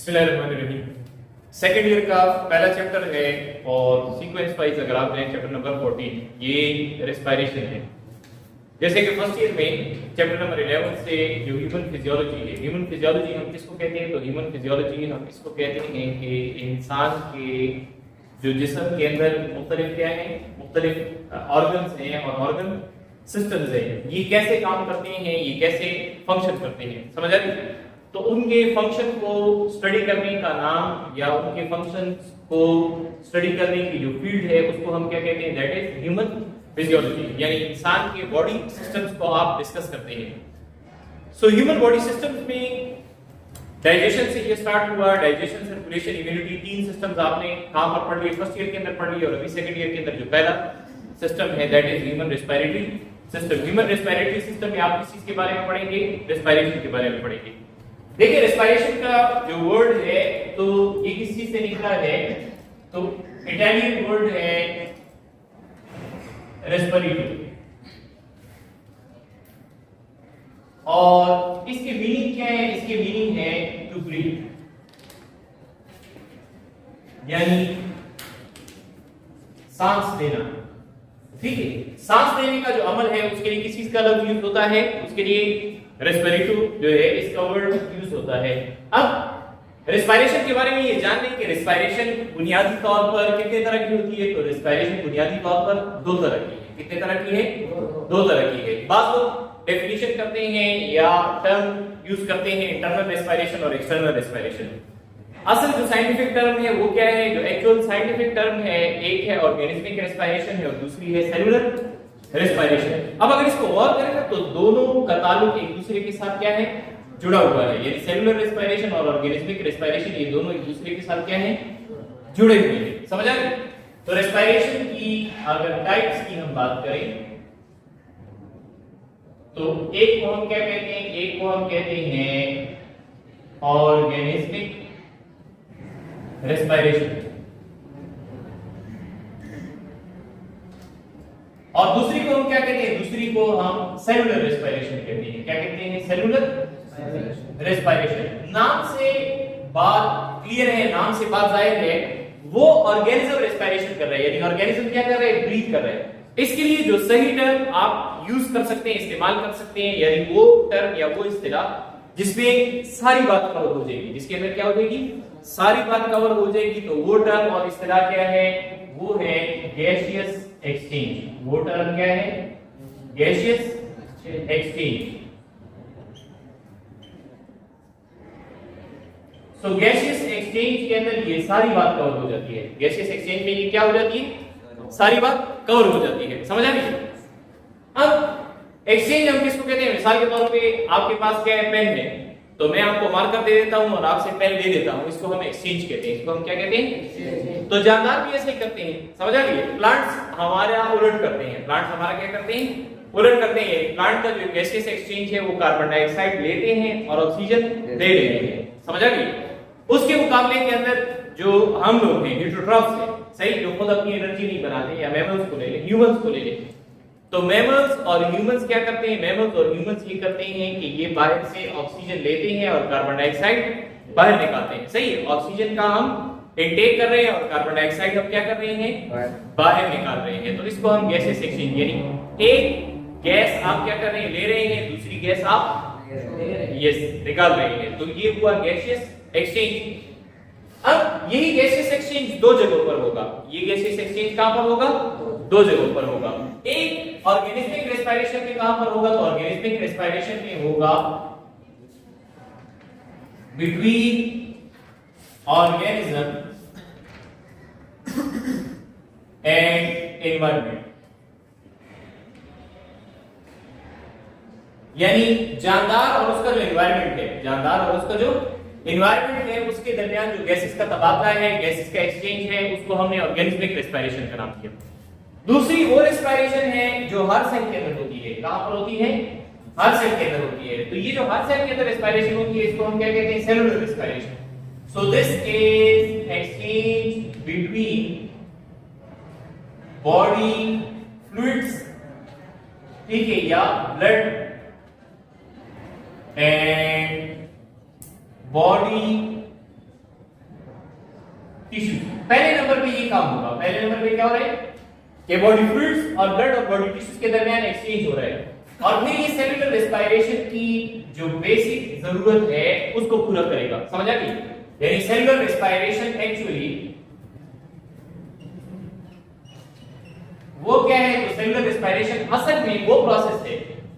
बिस्मिल्लाहिर्रहमानिर्रहीम। Second year का पहला चैप्टर है और सीक्वेंस वाइज अगर आप देखें चैप्टर नंबर 14 ये रेस्पिरेशन है। जैसे कि फर्स्ट ईयर में चैप्टर नंबर 11 से जो ह्यूमन फिजियोलॉजी है, ह्यूमन फिजियोलॉजी हम किसको कहते हैं? तो ह्यूमन फिजियोलॉजी हम इसको कहते हैं कि इंसान के जो जिस्म के अंदर मुख्तलिफ क्या है, मुख्तलिफ ऑर्गन्स हैं और ऑर्गन सिस्टम्स हैं, ये कैसे काम करते हैं, ये कैसे फंक्शन करते हैं, समझ आ रही? तो उनके फंक्शन को स्टडी करने का नाम या उनके फंक्शन को स्टडी करने की जो फील्ड है उसको हम क्या कहते हैं? दैट इज ह्यूमन फिजियोलॉजी, यानी इंसान के बॉडी सिस्टम्स को आप डिस्कस करते हैं। सो ह्यूमन बॉडी सिस्टम्स में डाइजेशन से ये स्टार्ट हुआ, डाइजेशन, सर्कुलेशन, इम्यूनिटी, तीन सिस्टम्स आपने कहां पर पढ़ लिए? फर्स्ट ईयर के अंदर पढ़ लिए और अभी सेकंड ईयर के अंदर जो पहला सिस्टम है that is human respiratory system. Human respiratory system में आप किस चीज के बारे में पढ़ेंगे? रेस्पिरेशन के बारे में पढ़ेंगे। देखिए रेस्पिरेशन का जो वर्ड है तो ये किस चीज से निकला है? तो इटालियन वर्ड है रेस्पिरेटो और इसकी मीनिंग क्या है? इसकी मीनिंग है टू ब्रीथ, यानी सांस लेना। ठीक है, सांस लेने का जो अमल है उसके लिए किस चीज का लफ्ज यूज होता है? उसके लिए रेस्पिरेटो जो है इसका वर्ड यूज होता है। अब रेस्पिरेशन के बारे में ये जान लें कि रेस्पिरेशन बुनियादी तौर पर कितने तरह की होती है? तो रेस्पिरेशन बुनियादी तौर पर दो तरह की है। कितने तरह की है? दो तरह की है। बात लोग डेफिनेशन करते हैं या टर्म यूज करते हैं, इंटरनल रेस्पिरेशन और एक्सटर्नल रेस्पिरेशन। असल जो साइंटिफिक टर्म है वो क्या है? जो एक्चुअल साइंटिफिक टर्म है, एक है ऑर्गेनिज्मिक रेस्पिरेशन है और दूसरी है सेलुलर रेस्पिरेशन। अब अगर इसको और करें तो दोनों का ताल्लुक एक दूसरे के साथ क्या है? जुड़ा हुआ है, यानी सेलुलर रेस्पिरेशन और ऑर्गेनिज्मिक रेस्पिरेशन ये दोनों एक दूसरे के साथ क्या है? जुड़े हुए हैं। समझ आ गई? तो रेस्पिरेशन की अगर टाइप्स की हम बात करें तो एक को हम क्या कहते हैं? एक को हम कहते हैं ऑर्गेनिज्मिक रेस्पिरेशन और दूसरी को हम क्या कहते हैं? दूसरी को हम सेलुलर रेस्पिरेशन कहते हैं। क्या कहते हैं? Cellular respiration. नाम से बात क्लियर है, नाम से बात जाहिर है, वो ऑर्गेनिज्म रेस्पिरेशन कर रहे हैं, यानी ऑर्गेनिज्म क्या कर रहे हैं? ब्रीथ कर रहे हैं। इसके लिए जो सही टर्म आप यूज कर सकते हैं, इस्तेमाल कर सकते हैं, यानी वो टर्म या वो इस्तिलाह जिसमें सारी बात कवर हो जाएगी, जिसके अंदर क्या हो जाएगी? सारी बात कवर हो जाएगी, तो वो टर्म और इस्तिलाह क्या है? वो है गैसियस एक्सचेंज। वो टर्म क्या है? Gaseous exchange. So gaseous exchange के अंदर ये सारी बात कवर हो जाती है। गैसियस एक्सचेंज में ये क्या हो जाती है? सारी बात कवर हो जाती है। समझ आ रही है? अब एक्सचेंज हम किसको कहते हैं? मिसाल के तौर पे आपके पास क्या है? पेन है, तो मैं आपको मार्कर दे देता हूं और आपसे पेन ले लेता हूं, इसको हम एक्सचेंज कहते हैं। इसको हम क्या कहते हैं? तो जानदार भी ऐसे ही करते हैं। समझ आ रही है? प्लांट्स हमारा उलट करते हैं। प्लांट्स हमारा क्या करते हैं? उलट करते हैं। प्लांट का जो गैसियस एक्सचेंज है वो कार्बन डाइऑक्साइड लेते हैं और ऑक्सीजन दे रहे हैं। समझ आ रही है? उसके मुकाबले के अंदर जो हम लोग हैं हीटरोट्रॉफ्स हैं, सही, जो खुद अपनी एनर्जी नहीं बनाते, या मैमल्स को ले लें, ह्यूमंस को ले लें, तो मैमल्स और ह्यूमंस क्या करते हैं? मैमल्स और ह्यूमंस ये करते हैं कि ये बाहर से ऑक्सीजन लेते हैं और कार्बन डाइऑक्साइड बाहर निकालते हैं। सही है, ऑक्सीजन का हम इनटेक कर रहे हैं और कार्बन डाइऑक्साइड हम क्या कर रहे हैं? बाहर निकाल रहे हैं। तो इसको हम गैसेस एक्सचेंज, यानी एक गैस आप क्या कर रहे हैं? ले रहे हैं, दूसरी गैस आप यस निकाल रहे हैं, तो ये हुआ गैसियस एक्सचेंज। अब यही गैसियस एक्सचेंज दो जगहों पर होगा। ये गैसियस एक्सचेंज कहां पर होगा? दो जगहों पर होगा। एक ऑर्गेनिज्मिक रेस्पिरेशन में कहां पर होगा? तो ऑर्गेनिज्मिक रेस्पिरेशन में होगा बिटवीन ऑर्गेनिज्म एंड एनवायरनमेंट, यानी जानदार और उसका जो एनवायरनमेंट है, जानदार और उसका जो एनवायरनमेंट है उसके दरमियान जो गैसेस का तबादला है, गैसेस का एक्सचेंज है, उसको हमने ऑर्गेनिज्मिक रेस्पिरेशन का नाम दिया। दूसरी वो रेस्पिरेशन है जो हर सेल के अंदर होती है। कहां पर होती है? हर सेल के अंदर होती है। तो ये जो हर सेल के अंदर रेस्पिरेशन होती है इसको हम क्या कहते हैं? Cellular respiration. So this is exchange between body fluids, ठीक है, या ब्लड एंड body टिश्यू। पहले नंबर पे ये काम होगा, पहले नंबर पे क्या हो रहा है कि बॉडी फ्लूइड्स और ब्लड और बॉडी टिश्यूज के दरमियान एक्सचेंज हो रहा है, और फिर ये सेलुलर रेस्पिरेशन की जो बेसिक जरूरत है उसको पूरा करेगा। समझ आ गई? यानी सेलुलर रेस्पिरेशन एक्चुअली वो क्या है, तो सेलुलर रेस्पिरेशन असल में वो प्रोसेस है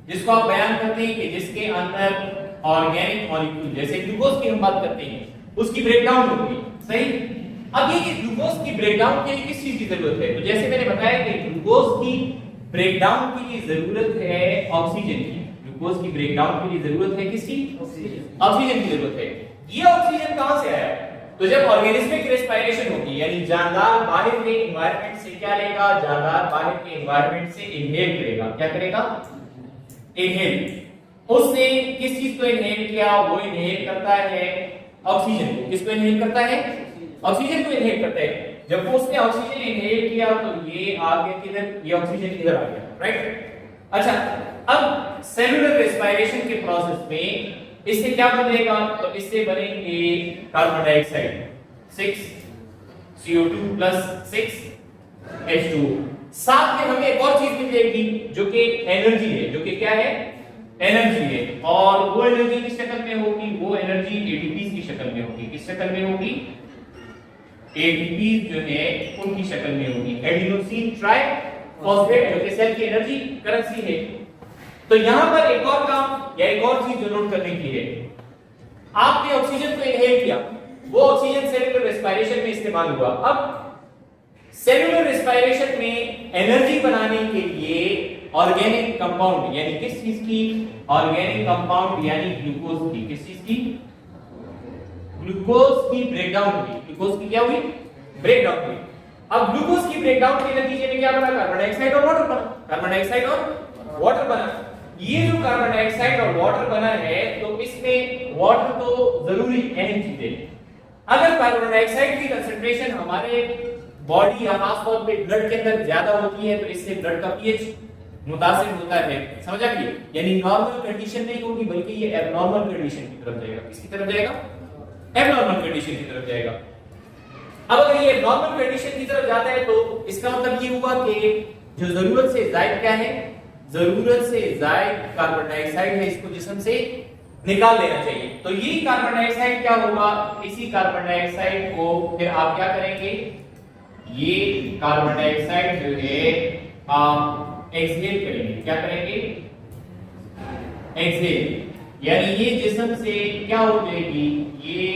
जिसको आप बयान करते हैं कि जिसके अंदर ऑर्गेनिक मॉलिक्यूल जैसे ग्लूकोज की हम बात करते हैं उसकी ब्रेकडाउन होगी। सही? अब ये ग्लूकोज की ब्रेकडाउन के लिए किस चीज की जरूरत है, तो जैसे मैंने बताया कि ग्लूकोज की ब्रेकडाउन के लिए जरूरत है ऑक्सीजन की। ग्लूकोज की ब्रेकडाउन के लिए जरूरत है किसकी? ऑक्सीजन की जरूरत है। ये ऑक्सीजन कहां से आया? तो जब ऑर्गेनिज्मिक रेस्पिरेशन होगी यानी जानदार बाहर के एनवायरनमेंट से क्या लेगा, जानदार बाहर के एनवायरनमेंट से इनहेल करेगा। क्या करेगा? इनहेल। उसने किस चीज को इनहेल किया? वो इनहेल करता है ऑक्सीजन को। किसको इनहेल करता है? ऑक्सीजन को इनहेल करता है। जब उसने ऑक्सीजन इनहेल किया तो ये आ गया किधर? ये ऑक्सीजन इधर आ गया, राइट? अच्छा, अब सेलुलर रेस्पिरेशन के प्रोसेस में इससे क्या बनेगा, तो इससे बनेंगे carbon dioxide 6 CO2 plus 6 H2O। साथ में हमें एक और चीज मिल जाएगी जो कि एनर्जी है, जो कि क्या है? एनर्जी है। और वो एनर्जी किस शक्ल में होगी? वो एनर्जी एटीपी की शक्ल में होगी। किस शक्ल में होगी? एटीपी जो है उनकी शक्ल में होगी। एडिनोसिन ट्राइफॉस्फेट जो कि सेल की एनर्जी करेंसी है। तो यहां पर एक और काम या एक और चीज जो नोट करने की है, आपने ऑक्सीजन को इनहेल किया, वो ऑक्सीजन सेलुलर रेस्पिरेशन में इस्तेमाल हुआ। अब सेलुलर रेस्पिरेशन में एनर्जी बनाने के लिए ऑर्गेनिक कंपाउंड यानी किस चीज की? ऑर्गेनिक कंपाउंड यानी ग्लूकोज की। किस चीज की? ग्लूकोज की ब्रेकडाउन हुई। ग्लूकोज की क्या हुई? ब्रेकडाउन हुई। अब ग्लूकोज की ब्रेकडाउन के नतीजे में क्या बना? कार्बन डाइऑक्साइड और वाटर बना। कार्बन डाइऑक्साइड और वाटर बना। ये जो कार्बन डाइऑक्साइड और वाटर बना है तो इसमें वाटर तो जरूरी अहम चीज है। अगर कार्बन डाइऑक्साइड की कंसंट्रेशन हमारे बॉडी या खासतौर पे ब्लड के अंदर ज्यादा होती है तो इससे ब्लड का पीएच मुतासिर होता है। समझ आ गई? यानी नॉर्मल कंडीशन नहीं होगी बल्कि ये एबनॉर्मल कंडीशन की तरफ जाएगा। किसकी तरफ जाएगा? एबनॉर्मल कंडीशन की तरफ जाएगा। अब अगर ये नॉर्मल कंडीशन की तरफ जाता है तो इसका मतलब ये हुआ कि जो जरूरत से ज्यादा क्या है? जरूरत से ज्यादा कार्बन डाइऑक्साइड है, इसको जिस्म से निकाल देना चाहिए। तो ये कार्बन डाइऑक्साइड क्या होगा? इसी कार्बन डाइऑक्साइड को फिर आप क्या करेंगे? ये कार्बन डाइऑक्साइड जो है आप एक्सहेल करेंगे। क्या करेंगे? एक्सहेल। यानी ये जिस्म से क्या हो जाएगी? ये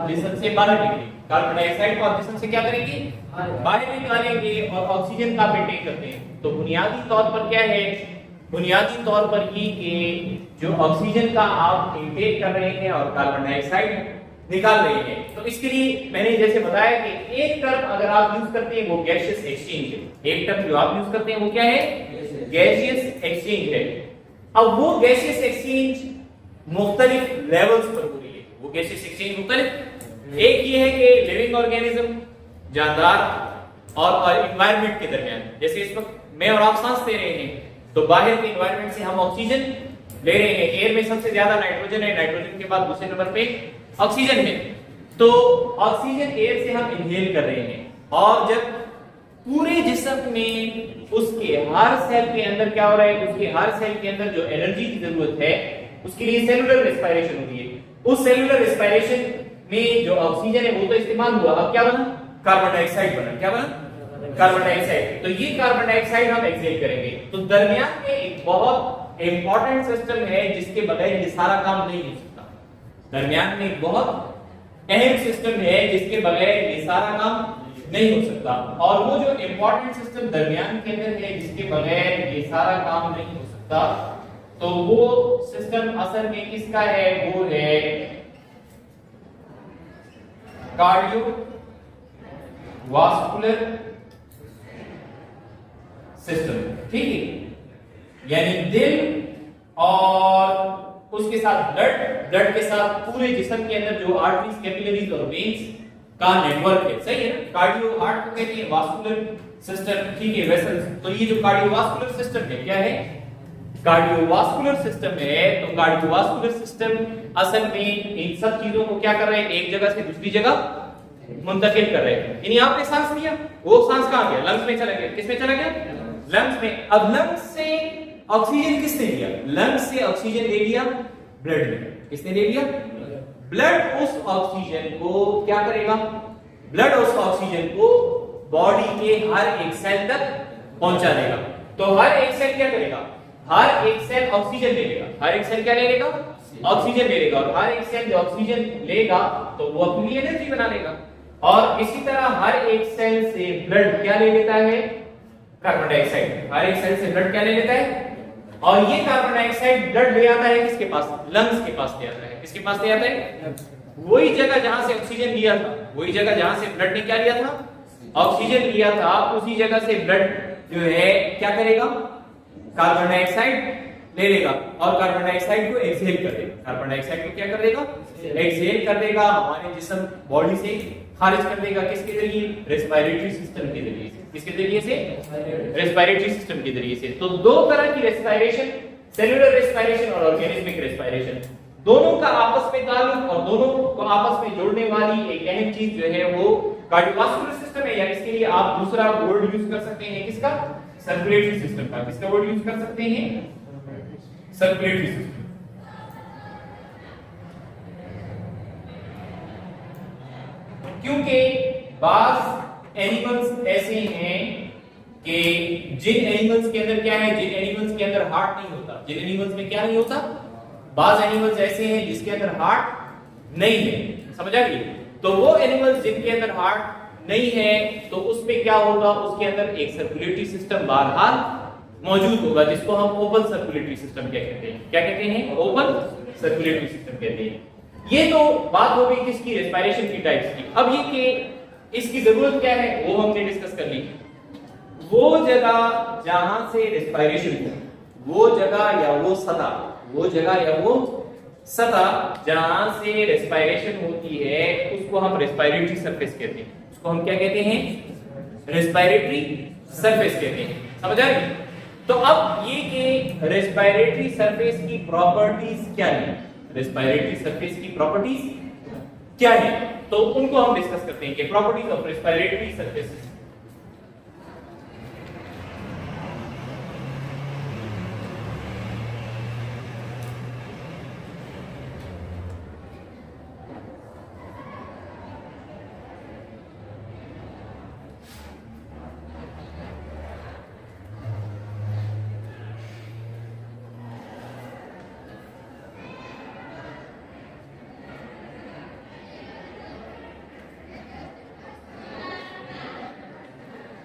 जिस्म से बाहर निकलेगी। कार्बन डाइऑक्साइड को आप जिस्म से क्या करेंगे? बाहर निकालेंगे और ऑक्सीजन का आप इंटेक करते हैं। तो बुनियादी तौर पर क्या है? बुनियादी तौर पर ये कि जो ऑक्सीजन का आप इंटेक कर रहे हैं और कार्बन डाइऑक्साइड निकाल रहे हैं, तो इसके लिए मैंने जैसे बताया कि एक टर्म अगर आप यूज करते हैं वो गैसियस एक्सचेंज है। एक टर्म जो आप यूज करते हैं वो क्या है? गैसियस एक्सचेंज है। अब वो गैसियस एक्सचेंज मुख्तलिफ लेवल्स पर हो रही है। वो गैसियस एक्सचेंज मुख्तलिफ, एक ये है कि लिविंग ऑर्गेनिज्म, जानदार और एनवायरनमेंट के दरमियान, जैसे इस वक्त मैं और आप सांस ले रहे हैं तो बाहर के एनवायरनमेंट से हम ऑक्सीजन ले रहे हैं। एयर में सबसे ज्यादा नाइट्रोजन है, नाइट्रोजन के बाद दूसरे नंबर पे ऑक्सीजन है। तो ऑक्सीजन एयर से हम इनहेल कर रहे हैं और जब पूरे जिस्म में उसके हर सेल के अंदर क्या हो रहा है? उसके हर सेल के अंदर जो एनर्जी की जरूरत है उसके लिए सेलुलर रेस्पिरेशन होती है। उस सेलुलर रेस्पिरेशन में जो ऑक्सीजन है वो तो इस्तेमाल हुआ, अब क्या बना? कार्बन डाइऑक्साइड बना। क्या बना? Carbon dioxide. तो ये कार्बन डाइऑक्साइड हम एक्सहेल करेंगे। तो दरमियान में एक बहुत इंपॉर्टेंट सिस्टम है जिसके बगैर ये सारा काम नहीं हो सकता। दरमियान में एक बहुत अहम सिस्टम है जिसके बगैर ये सारा काम नहीं हो सकता। और वो जो इंपॉर्टेंट सिस्टम दरमियान के अंदर है जिसके बगैर ये सारा काम नहीं हो सकता, तो वो सिस्टम असल में किसका है? वो है कार्डियो वास्कुलर सिस्टम। ठीक है? यानी दिल और उसके साथ ब्लड, ब्लड के साथ पूरे जिस्म के अंदर जो आर्टरीज, कैपिलरीज और वेन्स का नेटवर्क है। सही है ना? कार्डियो हार्ट को कहते हैं, वास्कुलर सिस्टम, ठीक है, वेसल्स। तो ये जो कार्डियोवास्कुलर सिस्टम है क्या है? कार्डियोवास्कुलर सिस्टम है। तो कार्डियोवास्कुलर सिस्टम असल में इन सब चीजों को क्या कर रहे हैं? एक जगह से दूसरी जगह मुंतकिल कर रहे हैं। यानी आपने सांस लिया, वो सांस कहां गया? लंग्स में चला गया। किस में चला गया? लंग्स में। अब लंग्स से ऑक्सीजन किसने लिया? लंग्स से ऑक्सीजन ले लिया ब्लड में। किसने ले लिया? ब्लड उस ऑक्सीजन को क्या करेगा? ब्लड उस ऑक्सीजन को बॉडी के हर एक सेल तक पहुंचा देगा। तो हर एक सेल क्या करेगा? हर एक सेल ऑक्सीजन ले लेगा। हर एक सेल क्या ले लेगा? ऑक्सीजन ले लेगा। और हर एक सेल जो ऑक्सीजन लेगा तो वो अपने लिए एनर्जी बना लेगा। और इसी तरह हर एक सेल से ब्लड क्या ले लेता है? Carbon dioxide. हर एक सेल से ब्लड क्या ले लेता है? और ये कार्बन डाइऑक्साइड ब्लड ले आता है किसके पास? लंग्स के पास ले आता है। किसके पास ले आता है? वही जगह जहां से ऑक्सीजन लिया था, वही जगह जहां से ब्लड ने क्या लिया था? ऑक्सीजन लिया था, उसी जगह से ब्लड जो है क्या करेगा? कार्बन डाइऑक्साइड ले लेगा और कार्बन डाइऑक्साइड को एक्सहेल कर देगा। कार्बन डाइऑक्साइड को क्या कर देगा? एक्सहेल कर देगा, हमारे जिस्म बॉडी से खारिज कर देगा। किसके जरिए? रेस्पिरेटरी सिस्टम के जरिए से। किसके जरिए से? रेस्पिरेटरी सिस्टम के जरिए से। तो दो तरह की रेस्पिरेशन, सेलुलर रेस्पिरेशन और ऑर्गेनिज्मिक रेस्पिरेशन, दोनों का आपस में ताल्लुक और दोनों को आपस में जोड़ने वाली एक अहम चीज जो है वो कार्डियोवास्कुलर सिस्टम है। या इसके लिए आप दूसरा वर्ड यूज कर सकते हैं किसका? सर्कुलेटरी सिस्टम का। किसका वर्ड यूज कर सकते हैं? Circulatory system. क्योंकि बाज एनिमल्स ऐसे हैं कि जिन एनिमल्स के अंदर क्या है? जिन एनिमल्स के अंदर हार्ट नहीं होता, जिन एनिमल्स में क्या नहीं होता? बाज एनिमल्स ऐसे हैं जिसके अंदर हार्ट नहीं है। समझ आ गई? तो वो एनिमल्स जिनके अंदर हार्ट नहीं है तो उसमें क्या होगा? उसके अंदर एक सर्कुलेटरी सिस्टम बहरहाल मौजूद होगा, जिसको हम ओपन सर्कुलेटरी सिस्टम कहते हैं। क्या कहते हैं? ओपन सर्कुलेटरी सिस्टम कहते हैं। ये तो बात हो गई किसकी? रेस्पिरेशन की टाइप्स की। अब ये कि इसकी जरूरत क्या है वो हमने डिस्कस कर ली। वो जगह जहां से रेस्पिरेशन हो, वो जगह या वो सतह, वो जगह या वो सतह जहां से रेस्पिरेशन होती है उसको हम रेस्पिरेटरी सरफेस कहते हैं। उसको हम क्या कहते हैं? रेस्पिरेटरी सरफेस कहते हैं। समझ आ गई? तो अब ये कि रेस्पिरेटरी सरफेस की प्रॉपर्टीज क्या है? रेस्पिरेटरी सरफेस की प्रॉपर्टीज क्या है? तो उनको हम डिस्कस करते हैं कि properties of respiratory surface.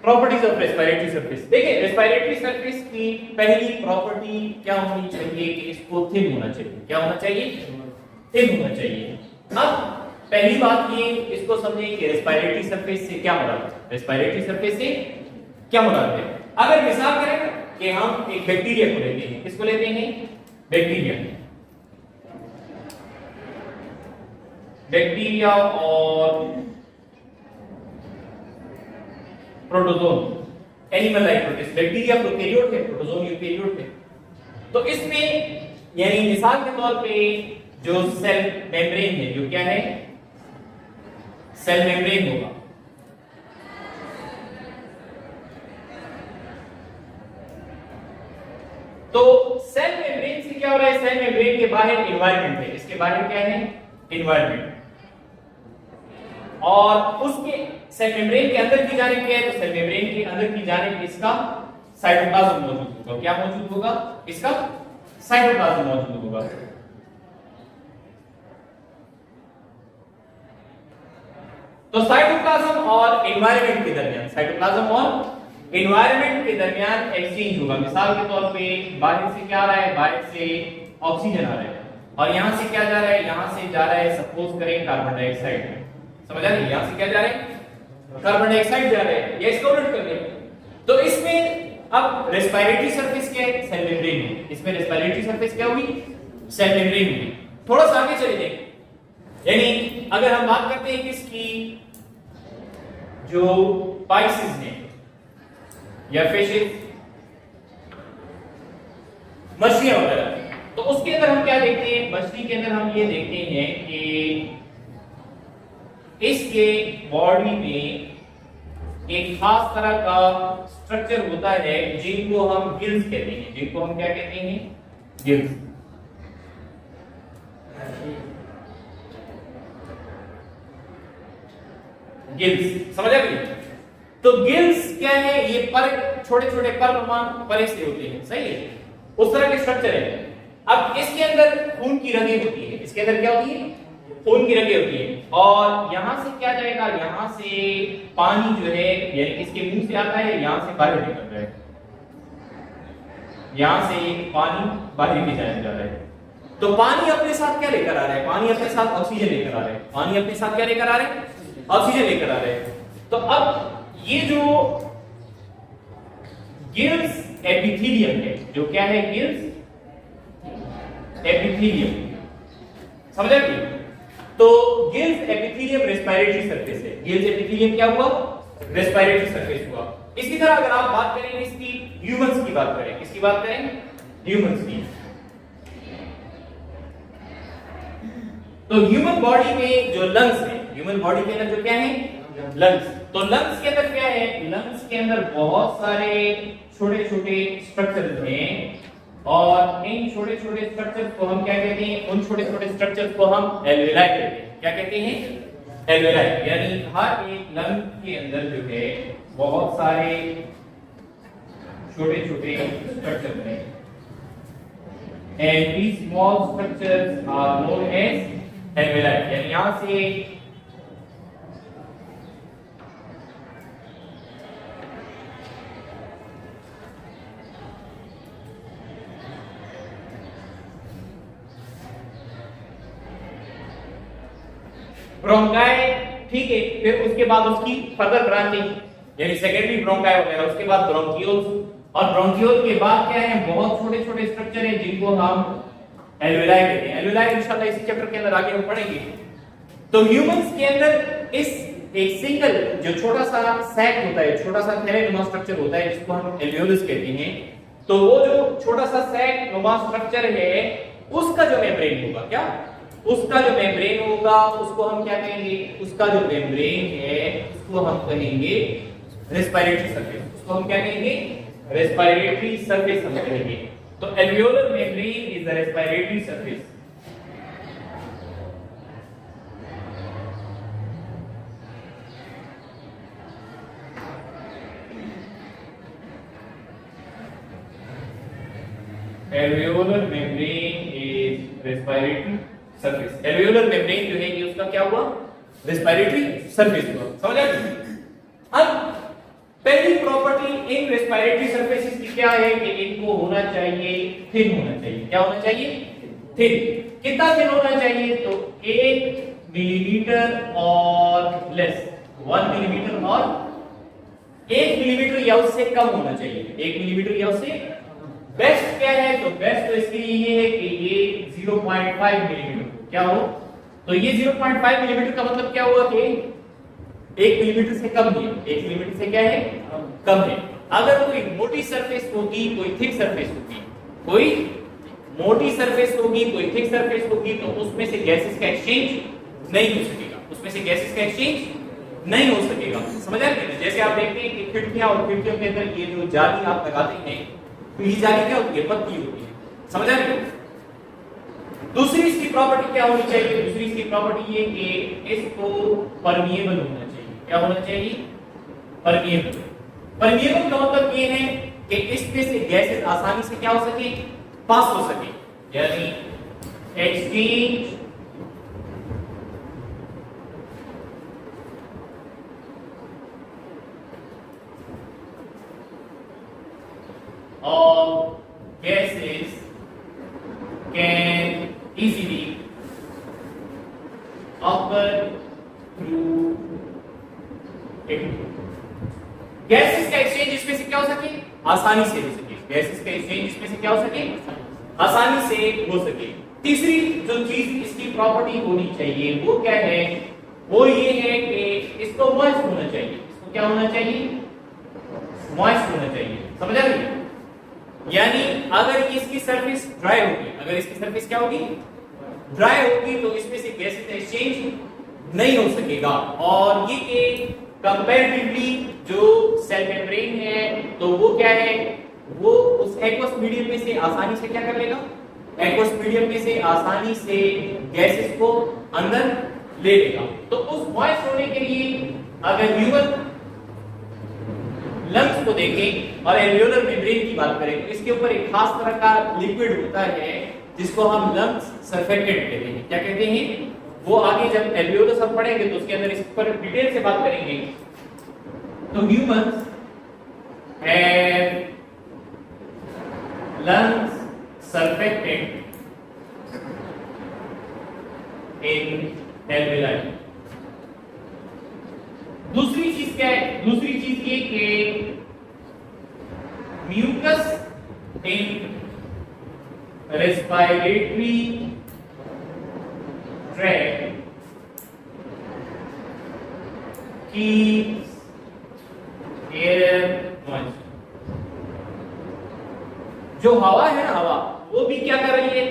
Properties of respiratory surface. देखिए रेस्पिरेटरी सरफेस की पहली प्रॉपर्टी क्या होनी चाहिए कि इसको थिन होना चाहिए। क्या होना चाहिए? थिन होना चाहिए। अब पहली बात ये इसको समझिए कि रेस्पिरेटरी सरफेस से क्या मुराद है? रेस्पिरेटरी सरफेस से क्या मुराद है? अगर मिसाल करें कि हम एक बैक्टीरिया को लेते हैं। किसको लेते हैं? बैक्टीरिया। बैक्टीरिया और protozoan animal life protist. Bacteria prokaryote है, प्रोटोजोन यूकैरियोट है। तो इसमें यानी मिसाल के तौर पे जो सेल मेम्ब्रेन है, जो क्या है? सेल मेम्ब्रेन होगा। तो सेल मेम्ब्रेन से क्या हो रहा है? सेल मेम्ब्रेन के बाहर एनवायरनमेंट है। इसके बाहर क्या है? एनवायरनमेंट। और उसके सेल मेम्ब्रेन के अंदर की जानिब क्या है? तो सेल मेम्ब्रेन के अंदर की जानिब इसका साइटोप्लाज्म मौजूद होगा। क्या मौजूद होगा? इसका साइटोप्लाज्म मौजूद होगा। तो साइटोप्लाज्म और एनवायरनमेंट के दरमियान, साइटोप्लाज्म और एनवायरनमेंट के दरमियान एक्सचेंज होगा। मिसाल के तौर पे बाहर से क्या आ रहा है? बाहर से ऑक्सीजन आ रहा है और यहां से क्या जा रहा है? यहां से जा रहा है सपोज करें कार्बन डाइऑक्साइड। समझ आ रही है? यहां से क्या जा रहा है? कार्बन डाइऑक्साइड जा रहा है। ये इसको उलट कर दें तो इसमें अब रेस्पिरेटरी सरफेस क्या है? सेल मेम्ब्रेन है। इसमें रेस्पिरेटरी सरफेस क्या हुई? सेल मेम्ब्रेन हुई। थोड़ा सा आगे चले जाएं, यानी अगर हम बात करते हैं किसकी? जो पाइसेस हैं या फिशेस, मछलियां वगैरह, तो उसके अंदर हम क्या देखते हैं? मछली के अंदर हम ये देखते हैं कि इसके बॉडी में एक खास तरह का स्ट्रक्चर होता है जिनको हम गिल्स कहते हैं। जिनको हम क्या कहते हैं? गिल्स। गिल्स समझ आ गई? तो गिल्स क्या है? ये पर छोटे छोटे परे से होते हैं, सही है, उस तरह के स्ट्रक्चर है। अब इसके अंदर खून की रगें होती है। इसके अंदर क्या होती है? खून की रगें होती है। और यहां से क्या जाएगा? यहां से पानी जो है यानी इसके मुंह से आता है, यहां से बाहर निकल रहा है, यहां से पानी बाहर भी जाने जा रहा है। तो पानी अपने साथ क्या लेकर आ रहा है? पानी अपने साथ ऑक्सीजन लेकर आ रहा है। पानी अपने साथ क्या लेकर आ रहा है? ऑक्सीजन लेकर आ रहे हैं। तो अब ये जो गिल्स एपिथेलियम है, जो क्या है? गिल्स एपिथेलियम, समझ आए? तो गिल्स एपिथेलियम रेस्पिरेटरी सरफेस है। गिल्स एपिथेलियम क्या हुआ? रेस्पिरेटरी सरफेस हुआ। इसी तरह अगर आप बात करें इसकी, ह्यूमंस की बात करें, किसकी बात करें? ह्यूमंस की। तो ह्यूमन बॉडी में जो लंग्स है, ह्यूमन बॉडी के अंदर जो क्या है? लंग्स। तो लंग्स के अंदर क्या है? लंग्स के अंदर बहुत सारे छोटे छोटे स्ट्रक्चर्स हैं और इन छोटे छोटे स्ट्रक्चर्स को हम क्या कहते हैं? उन छोटे छोटे स्ट्रक्चर्स को हम एल्वेलाई कहते हैं। क्या कहते हैं? एल्वेलाई। यानी हर एक लंग के अंदर जो है बहुत सारे छोटे छोटे स्ट्रक्चर्स हैं and these small structures are known as alveoli। यानी यहां से ब्रोंकाई, ठीक है, फिर उसके बाद उसकी फर्दर ब्रांचिंग यानी सेकेंडरी ब्रोंकाई वगैरह, उसके बाद ब्रोंकियोल्स, और ब्रोंकियोल के बाद क्या है? बहुत छोटे छोटे स्ट्रक्चर हैं जिनको हम एल्वेलाई कहते हैं। एल्वेलाई इंशाल्लाह इसी चैप्टर के अंदर आगे हम पढ़ेंगे। तो ह्यूमंस के अंदर इस एक सिंगल जो छोटा सा सैक होता है, छोटा सा थैलेनुमा स्ट्रक्चर होता है जिसको हम एल्वेओलस कहते हैं। तो वो जो छोटा सा सैक नुमा स्ट्रक्चर है उसका जो मेम्ब्रेन होगा, क्या? उसका जो मेम्ब्रेन होगा उसको हम क्या कहेंगे? उसका जो मेम्ब्रेन है उसको हम कहेंगे रेस्पिरेटरी सरफेस। उसको हम क्या कहेंगे? रेस्पिरेटरी सरफेस हम कहेंगे। तो एल्वेओलर membrane is the respiratory surface. एल्वेओलर membrane is respiratory surface. एल्वेओलर membrane जो है ये उसका क्या हुआ? रेस्पिरेटरी सरफेस हुआ। समझ आ गई? अब पहली प्रॉपर्टी इन रेस्पिरेटरी सरफेसेस की क्या है कि इनको होना चाहिए थिन होना चाहिए। क्या होना चाहिए? थिन। कितना थिन होना चाहिए? तो 1 मिलीमीटर और लेस, 1 मिलीमीटर और 1 मिलीमीटर या उससे कम होना चाहिए। 1 मिलीमीटर या उससे। बेस्ट क्या है? तो बेस्ट तो इसके लिए ये है कि ये 0.5 मिलीमीटर क्या हो? तो ये 0.5 मिलीमीटर का मतलब क्या हुआ कि 1 मिलीमीटर से कम है। 1 मिलीमीटर से क्या है? कम है। अगर कोई मोटी सरफेस होगी, कोई थिक सरफेस होगी, कोई मोटी सरफेस होगी, कोई थिक सरफेस होगी, तो उसमें से गैसेस का एक्सचेंज नहीं हो सकेगा। उसमें से गैसेस का एक्सचेंज नहीं हो सकेगा। समझ आ गया? जैसे आप देखते हैं कि खिड़कियां और खिड़कियों के अंदर ये जो जाली आप लगाते हैं, तो ये जाली क्या होती है? पतली होती है। समझ आ गया? दूसरी इसकी प्रॉपर्टी क्या होनी चाहिए? दूसरी इसकी प्रॉपर्टी ये कि इसको परमिएबल होना चाहिए। क्या होना चाहिए? परमिएबल। परमिएबल का मतलब ये है कि इसमें से गैसेस आसानी से क्या हो सके? पास हो सके। यानी exchange of gases can easily occur through it। Gases का एक्सचेंज इसमें से क्या हो सके? आसानी से हो सके। गैसेस का एक्सचेंज इसमें से क्या हो सके? आसानी से हो सके। तीसरी जो चीज इसकी प्रॉपर्टी होनी चाहिए वो क्या है? वो ये है कि इसको मॉइस्ट होना चाहिए। इसको क्या होना चाहिए? मॉइस्ट होना चाहिए। समझ आ गई? यानी अगर इसकी सरफेस ड्राई होगी, अगर इसकी सरफेस क्या होगी? ड्राई होगी, तो इसमें से गैसेस एक्सचेंज नहीं हो सकेगा। और ये कि कंपैरेटिवली जो सेल मेम्ब्रेन है तो वो क्या है, वो उस एक्वस मीडियम में से आसानी से क्या कर लेगा, एक्वस मीडियम में से आसानी से गैसेस को अंदर ले लेगा। तो उस मॉइस्ट होने के लिए अगर ह्यूमन लंग्स को देखें और एल्वियोलर मेम्ब्रेन की बात करें तो इसके ऊपर एक खास तरह का लिक्विड होता है जिसको हम लंग्स सरफेक्टेंट कहते हैं। क्या कहते हैं? वो आगे जब एल्वियोलस हम पढ़ेंगे तो उसके अंदर इस पर डिटेल से बात करेंगे। तो humans have lungs surfactant in alveoli. दूसरी चीज क्या है? दूसरी चीज ये कि mucus in respiratory tract keeps air moist। जो हवा है ना, हवा वो भी क्या कर रही है,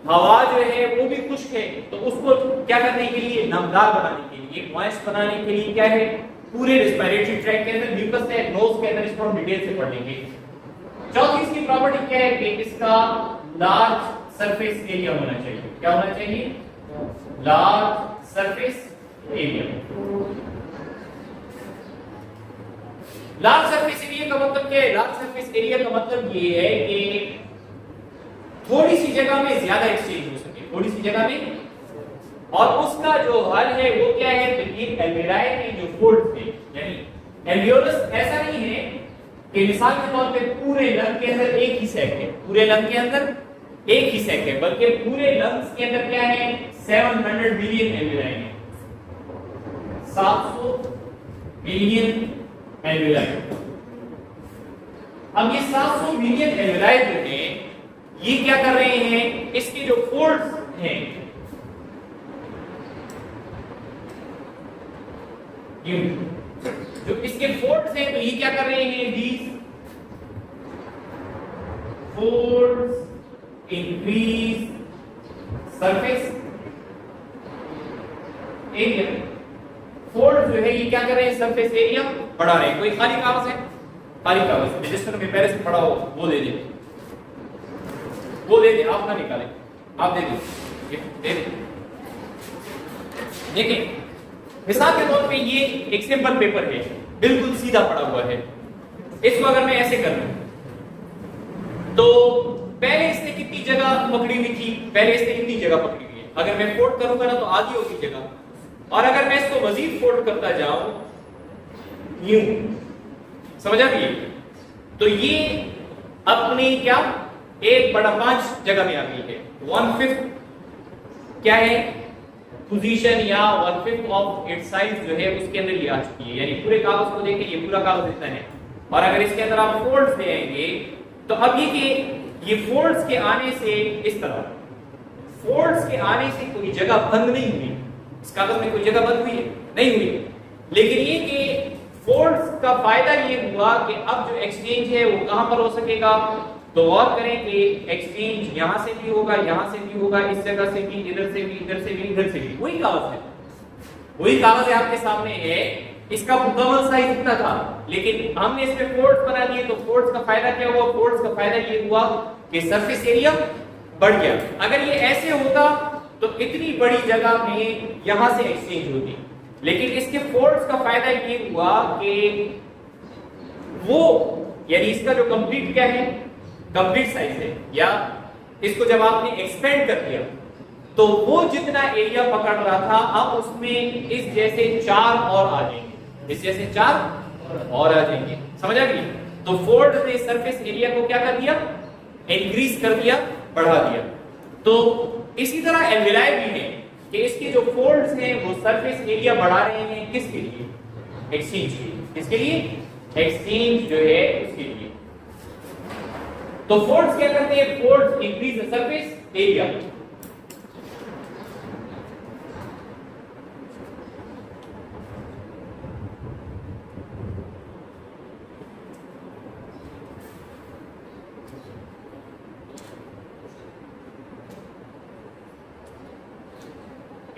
हवा जो है वो भी खुश्क है, तो उसको क्या करने के लिए, नमदार बनाने के लिए, मॉइस्ट बनाने के लिए क्या है, पूरे रेस्पिरेटरी ट्रैक्ट के अंदर म्यूकस है, नोज के अंदर, इसको हम डिटेल से पढ़ लेंगे। चौथी इसकी प्रॉपर्टी क्या है कि इसका लार्ज सरफेस एरिया होना चाहिए। क्या होना चाहिए? Large surface area. Large surface area का मतलब क्या है? लार्ज सरफेस एरिया का मतलब ये है कि थोड़ी सी जगह में ज्यादा एक्सचेंज हो सके, थोड़ी सी जगह में। और उसका जो हल है वो क्या है? तो ये एल्वियोलाई के जो फोल्ड्स हैं, यानी एल्वियोलस ऐसा नहीं है कि मिसाल के तौर पे पूरे लंग के अंदर एक ही सैक है, पूरे लंग के अंदर एक ही सैक है, बल्कि पूरे लंग्स के अंदर क्या है, 700 मिलियन एल्वियोलाई है, 700 मिलियन एल्वियोलाई। अब ये 700 मिलियन एल्वियोलाई जो है ये क्या कर रहे हैं, इसके जो फोल्ड्स हैं, जो इसके फोल्ड्स हैं, तो ये क्या कर रहे हैं, these folds increase surface area. Fold जो है ये क्या कर रहे हैं, सरफेस एरिया बढ़ा रहे हैं। कोई खाली कागज है, खाली कागज रजिस्टर में पहले से पढ़ा हो वो दे दे, वो दे दे, आप ना निकालें, आप दे दे। देखिए मिसाल के तौर पे ये एक सिंपल पेपर है, बिल्कुल सीधा पड़ा हुआ है। इसको अगर मैं ऐसे कर लूं तो पहले इसने कितनी जगह पकड़ी हुई थी, पहले इसने कितनी जगह पकड़ी हुई है। अगर मैं फोल्ड करूंगा ना तो आधी होगी जगह, और अगर मैं इसको मजीद फोल्ड करता जाऊं यूं, समझ आ गई? तो ये अपनी क्या 1/5 जगह में आ गई है, 1/5 क्या है पोजीशन, या 1/5 ऑफ इट्स साइज जो है उसके अंदर ये आ चुकी है। यानी पूरे कागज को देखें, ये पूरा कागज इतना है, और अगर इसके अंदर आप फोल्ड्स देंगे तो अब ये कि ये फोल्ड्स के आने से, इस तरह फोल्ड्स के आने से कोई जगह बंद नहीं हुई, इस कागज में कोई जगह बंद हुई है नहीं हुई। लेकिन ये कि फोल्ड्स का फायदा ये हुआ कि अब जो एक्सचेंज है वो कहां पर हो सकेगा, तो और करें कि एक्सचेंज यहां से भी होगा, यहां से भी होगा, इस जगह से भी, इधर से भी, इधर से भी, इधर से भी। वही कागज है, वही कागज है आपके सामने है, इसका मुकम्मल साइज इतना था, लेकिन हमने इस पे फोल्ड्स बना दिए। तो फोल्ड्स का फायदा क्या हुआ, फोल्ड्स का फायदा ये हुआ कि सरफेस एरिया बढ़ गया। अगर ये ऐसे होता तो इतनी बड़ी जगह में यहां से एक्सचेंज होती, लेकिन इसके फोल्ड्स का फायदा ये हुआ कि वो, यानी इसका जो कंप्लीट क्या है, कंप्लीट साइज है, या इसको जब आपने एक्सपेंड कर दिया तो वो जितना एरिया पकड़ रहा था अब उसमें इस जैसे 4 और आ जाएंगे, इस जैसे 4 और आ जाएंगे, समझ आ गई? तो फोल्ड ने सरफेस एरिया को क्या कर दिया, इंक्रीज कर दिया, बढ़ा दिया। तो इसी तरह एल्वियोलाई भी है कि इसके जो फोल्ड्स हैं वो सरफेस एरिया बढ़ा रहे हैं, किसके लिए, एक्सचेंज के लिए। किसके लिए? एक्सचेंज जो है उसके लिए। तो फोल्ड्स क्या करते हैं, folds increase the surface area.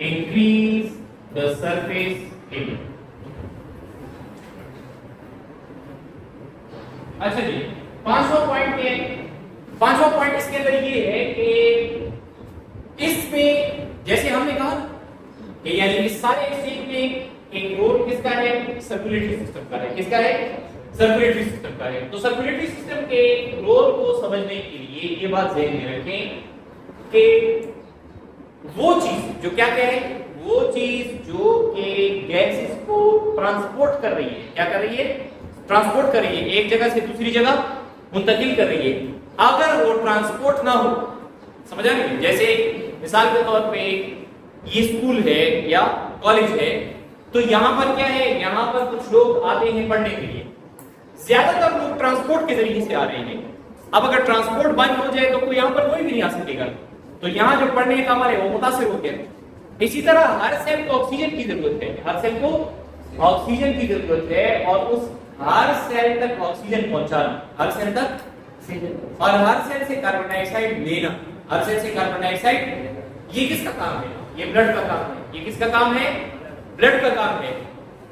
increase the surface area. अच्छा जी, पांचवा पॉइंट क्या है? पांचवा पॉइंट इसके अंदर ये है कि इसमें जैसे हमने कहा कि यानी इस सारे एक्सचेंज में एक रोल किसका है? सर्कुलेटरी सिस्टम का है। किसका है? सर्कुलेटरी सिस्टम का है। तो सर्कुलेटरी सिस्टम के रोल को समझने के लिए ये बात ध्यान में रखें कि वो चीज जो क्या है, वो चीज जो कि गैसेस को ट्रांसपोर्ट कर रही है, क्या कर रही है? ट्रांसपोर्ट कर रही है, एक जगह से दूसरी जगह मुंतकिल कर रही है। अगर वो ट्रांसपोर्ट ना हो, समझ आ रही है? जैसे मिसाल के तौर पे ये स्कूल है या कॉलेज है, तो यहां पर क्या है? यहां पर कुछ लोग आते हैं पढ़ने के लिए, ज्यादातर लोग ट्रांसपोर्ट के जरिए से आ रहे हैं। अब अगर ट्रांसपोर्ट बंद हो जाए तो कोई यहां पर कोई भी नहीं आ सकेगा, तो यहां जो पढ़ने का हमारे वो मुतासिर हो गया। इसी तरह हर सेल को ऑक्सीजन की जरूरत है, हर सेल को ऑक्सीजन की जरूरत है, और उस हर सेल तक ऑक्सीजन पहुंचाना, हर सेल तक, और हर सेल से कार्बन डाइऑक्साइड लेना, हर सेल से कार्बन डाइऑक्साइड, ये किसका काम है? ये ब्लड का काम है। ये किसका काम है? ब्लड का काम है।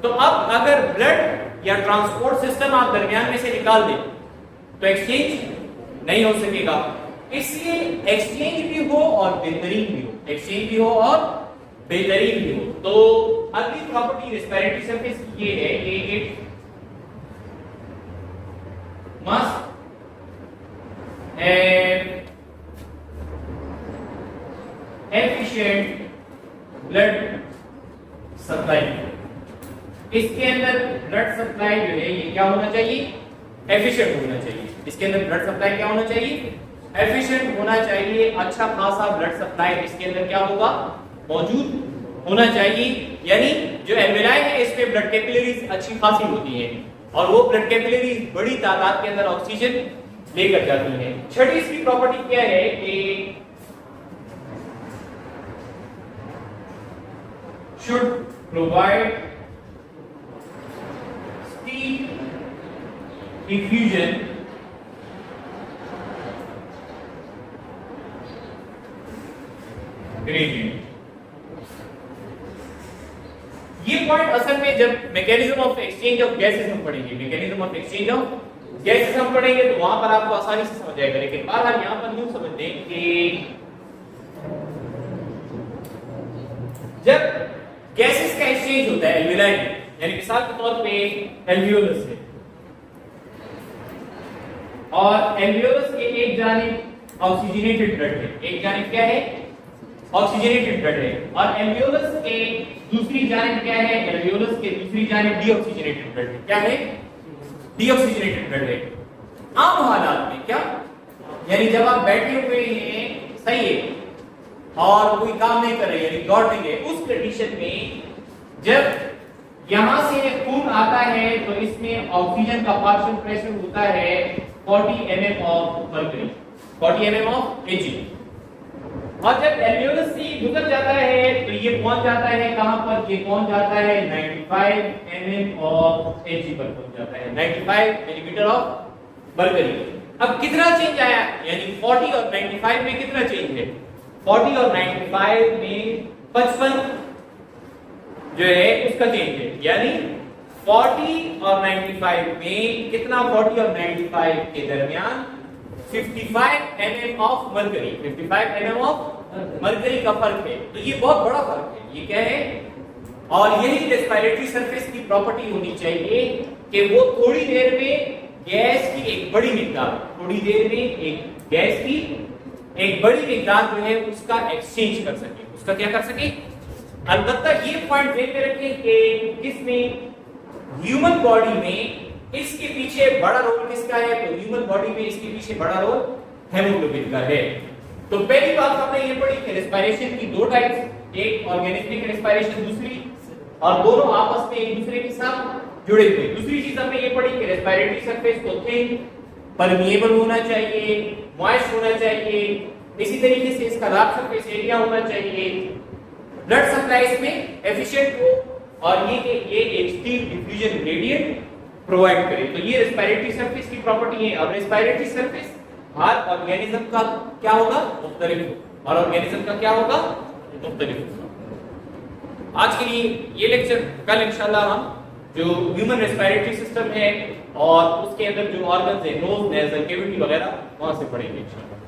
तो अब अगर ब्लड या ट्रांसपोर्ट सिस्टम आप दरमियान में से निकाल दें तो एक्सचेंज नहीं हो सकेगा। इसलिए एक्सचेंज भी हो और बेहतरीन भी हो, एक्सचेंज भी हो और बेहतरीन भी हो। तो अगली प्रॉपर्टी रेस्पिरेटरी सरफेस की ये है कि it must have efficient blood supply. इसके अंदर ब्लड सप्लाई जो है ये क्या होना चाहिए? एफिशिएंट होना चाहिए। इसके अंदर ब्लड सप्लाई क्या होना चाहिए? एफिशिएंट होना चाहिए। अच्छा खासा ब्लड सप्लाई इसके अंदर क्या होगा? मौजूद होना चाहिए। यानी जो एल्वेलाई है इसमें ब्लड कैपिलरीज अच्छी खासी होती हैं, और वो ब्लड कैपिलरीज बड़ी तादाद के अंदर ऑक्सीजन लेकर जाती हैं। छठी इसकी प्रॉपर्टी क्या है कि should provide steam diffusion gradient। ये पॉइंट असल में जब mechanism of exchange of gases हम पढ़ेंगे, mechanism of exchange of gases हम पढ़ेंगे तो वहां पर आपको आसानी से समझ आएगा। लेकिन बहरहाल यहां पर यूं समझ लें कि जब गैसेस का एक्सचेंज होता है एल्विलाई में, यानी मिसाल के तौर पे एल्वियोलस है, और एल्वियोलस के एक जानिब ऑक्सीजनेटेड ब्लड है, एक जानिब क्या है? ऑक्सीजनेटेड ब्लड है, और एल्वियोलस के दूसरी जानिब क्या है? एल्वियोलस के दूसरी जानिब डीऑक्सीजनेटेड ब्लड है। क्या है? डीऑक्सीजनेटेड ब्लड है। आम हालात में क्या, यानी जब आप बैठे हुए हैं, सही है, और कोई काम नहीं कर रहे, यानी दौड़ नहीं गए, उस कंडीशन में जब यहां से खून आता है तो इसमें ऑक्सीजन का पार्शियल प्रेशर होता है 40 mm of mercury, 40 mm of Hg, और जब एल्वियोलस से गुजर जाता है तो ये पहुंच जाता है कहां पर? ये पहुंच जाता है 95 mm ऑफ Hg पर पहुंच जाता है, 95 मिलीमीटर ऑफ मर्क्यूरी। अब कितना चेंज आया? यानी 40 और 95 में कितना चेंज है? 40 और 95 में 55 जो है उसका चेंज है। यानी 40 और 95 में कितना? 40 और 95 के दरमियान 55 mm of mercury, 55 mm of mercury का फर्क है। तो ये बहुत बड़ा फर्क है। ये क्या है? और यही रेस्पिरेटरी सरफेस की प्रॉपर्टी होनी चाहिए कि वो थोड़ी देर में गैस की एक बड़ी मिकदार, थोड़ी देर में एक गैस की एक बड़ी मिकदार जो है उसका एक्सचेंज कर सके, उसका क्या कर सके? अलबत्ता ये पॉइंट ध्यान में रखें कि इसमें ह्यूमन बॉडी में इसके पीछे बड़ा रोल किसका है? तो ह्यूमन बॉडी में इसके पीछे बड़ा रोल हेमोग्लोबिन का है। तो पहली बात हमने ये पढ़ी कि रेस्पिरेशन की दो टाइप्स, एक ऑर्गेनिक रेस्पिरेशन, दूसरी, और दोनों आपस में एक दूसरे के साथ जुड़े हुए। दूसरी चीज हमने ये पढ़ी कि रेस्पिरेटरी सरफेस को थिन, परमिएबल होना चाहिए, मॉइस्ट होना चाहिए, इसी तरीके से इसका रफ सरफेस एरिया होना चाहिए, ब्लड सप्लाई इसमें एफिशिएंट हो, और ये एक स्टीम डिफ्यूजन ग्रेडियंट प्रोवाइड करे। तो ये रेस्पिरेटरी सरफेस की प्रॉपर्टी है। अब रेस्पिरेटरी सरफेस हर ऑर्गेनिज्म का क्या होगा? मुख्तलिफ, और ऑर्गेनिज्म का क्या होगा? मुख्तलिफ होगा। आज के लिए ये लेक्चर, कल इंशाल्लाह हम जो ह्यूमन रेस्पिरेटरी सिस्टम है और उसके अंदर जो ऑर्गन्स है, नोज, नेजल कैविटी वगैरह, वहां से पढ़ेंगे इंशाल्लाह।